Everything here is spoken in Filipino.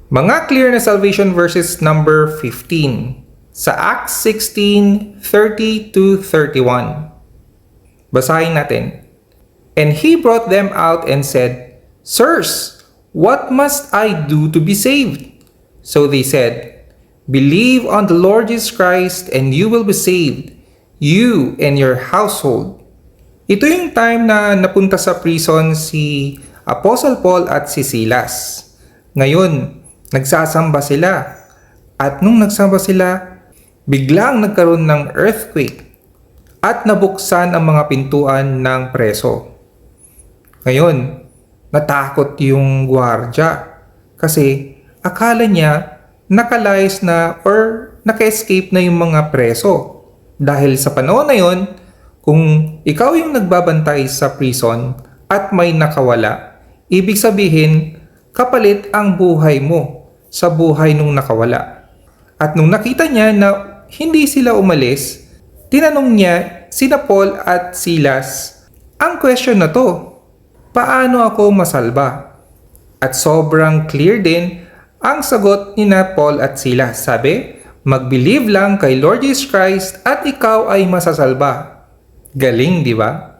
Mga clear na salvation verses number 15 sa Acts 16:30-31. Basahin natin. And he brought them out and said, Sirs, what must I do to be saved? So they said, Believe on the Lord Jesus Christ and you will be saved, you and your household. Ito yung time na napunta sa prison si Apostle Paul at si Silas. Ngayon, nagsasamba sila. At nung nagsamba sila, biglang nagkaroon ng earthquake at nabuksan ang mga pintuan ng preso. Ngayon, natakot yung gwardya kasi akala niya nakalayas na or naka-escape na yung mga preso. Dahil sa panahon na yon, kung ikaw yung nagbabantay sa prison at may nakawala, ibig sabihin, kapalit ang buhay mo sa buhay nung nakawala. At nung nakita niya na hindi sila umalis, tinanong niya sina Paul at Silas, ang question na to, paano ako masalba? At sobrang clear din ang sagot ni na Paul at Silas. Sabi, mag-believe lang kay Lord Jesus Christ at ikaw ay masasalba. Galing, di ba?